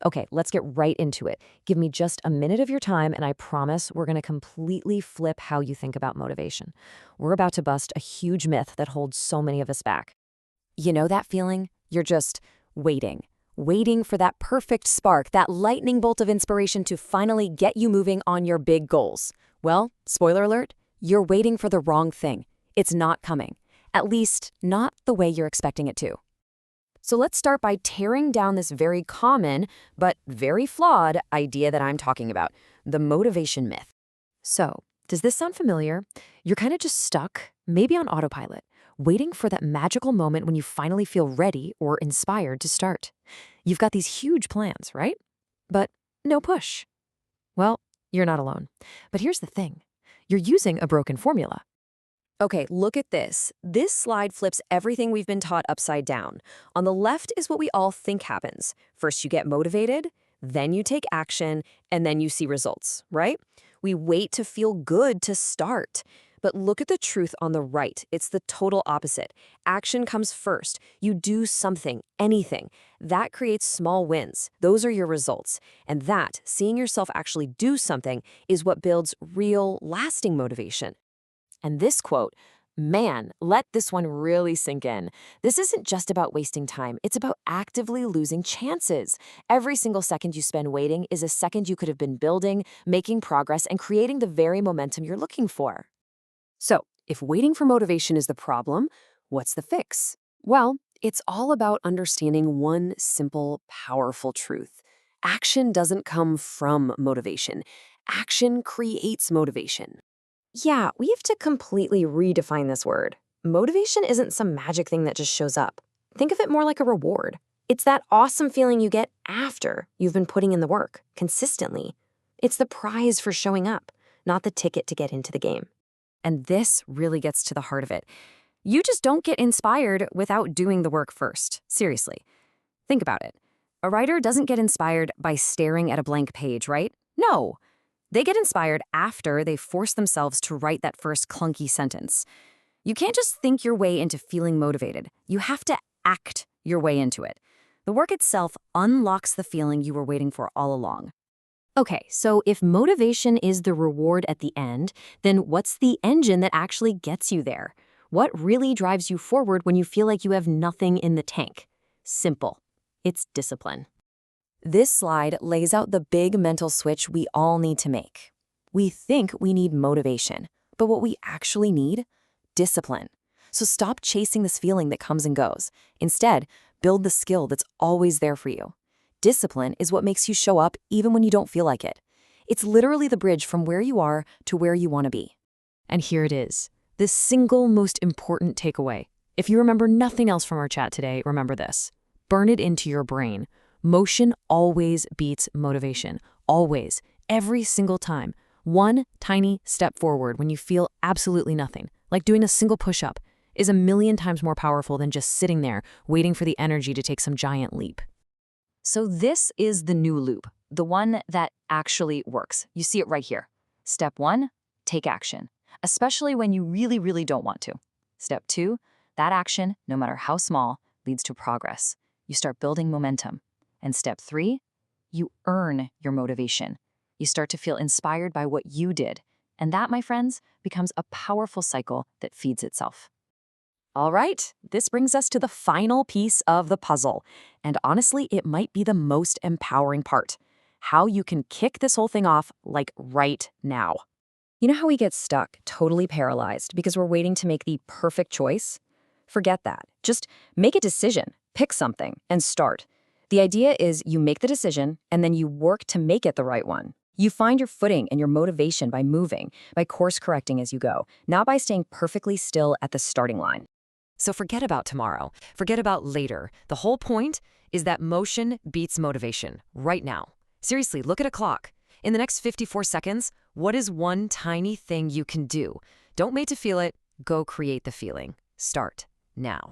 Okay, let's get right into it. Give me just a minute of your time, and I promise we're going to completely flip how you think about motivation. We're about to bust a huge myth that holds so many of us back. You know that feeling? You're just waiting, waiting for that perfect spark, that lightning bolt of inspiration to finally get you moving on your big goals. Well, spoiler alert, you're waiting for the wrong thing. It's not coming. At least, not the way you're expecting it to. So let's start by tearing down this very common, but very flawed idea that I'm talking about, the motivation myth. So, does this sound familiar? You're kind of just stuck, maybe on autopilot, waiting for that magical moment when you finally feel ready or inspired to start. You've got these huge plans, right? But no push. Well, you're not alone. But here's the thing. You're using a broken formula. Okay, look at this. This slide flips everything we've been taught upside down. On the left is what we all think happens. First, you get motivated, then you take action, and then you see results, right? We wait to feel good to start. But look at the truth on the right. It's the total opposite. Action comes first. You do something, anything. That creates small wins. Those are your results. And that, seeing yourself actually do something, is what builds real, lasting motivation. And this quote, man, let this one really sink in. This isn't just about wasting time. It's about actively losing chances. Every single second you spend waiting is a second you could have been building, making progress, and creating the very momentum you're looking for. So, if waiting for motivation is the problem, what's the fix? Well, it's all about understanding one simple, powerful truth. Action doesn't come from motivation. Action creates motivation. Yeah, we have to completely redefine this word. Motivation isn't some magic thing that just shows up. Think of it more like a reward. It's that awesome feeling you get after you've been putting in the work, consistently. It's the prize for showing up, not the ticket to get into the game. And this really gets to the heart of it. You just don't get inspired without doing the work first. Seriously. Think about it. A writer doesn't get inspired by staring at a blank page, right? No. They get inspired after they force themselves to write that first clunky sentence. You can't just think your way into feeling motivated. You have to act your way into it. The work itself unlocks the feeling you were waiting for all along. Okay, so if motivation is the reward at the end, then what's the engine that actually gets you there? What really drives you forward when you feel like you have nothing in the tank? Simple. It's discipline. This slide lays out the big mental switch we all need to make. We think we need motivation, but what we actually need? Discipline. So stop chasing this feeling that comes and goes. Instead, build the skill that's always there for you. Discipline is what makes you show up even when you don't feel like it. It's literally the bridge from where you are to where you want to be. And here it is, the single most important takeaway. If you remember nothing else from our chat today, remember this. Burn it into your brain. Motion always beats motivation. Always. Every single time. One tiny step forward when you feel absolutely nothing, like doing a single push-up, is a million times more powerful than just sitting there waiting for the energy to take some giant leap. So this is the new loop, the one that actually works. You see it right here. Step 1, take action, especially when you really, really don't want to. Step 2, that action, no matter how small, leads to progress. You start building momentum. And step 3, you earn your motivation. You start to feel inspired by what you did. And that, my friends, becomes a powerful cycle that feeds itself. All right, this brings us to the final piece of the puzzle. And honestly, it might be the most empowering part. How you can kick this whole thing off, like right now. You know how we get stuck, totally paralyzed, because we're waiting to make the perfect choice? Forget that. Just make a decision, pick something, and start. The idea is you make the decision, and then you work to make it the right one. You find your footing and your motivation by moving, by course correcting as you go, not by staying perfectly still at the starting line. So forget about tomorrow. Forget about later. The whole point is that motion beats motivation right now. Seriously, look at a clock. In the next 54 seconds, what is one tiny thing you can do? Don't wait to feel it. Go create the feeling. Start now.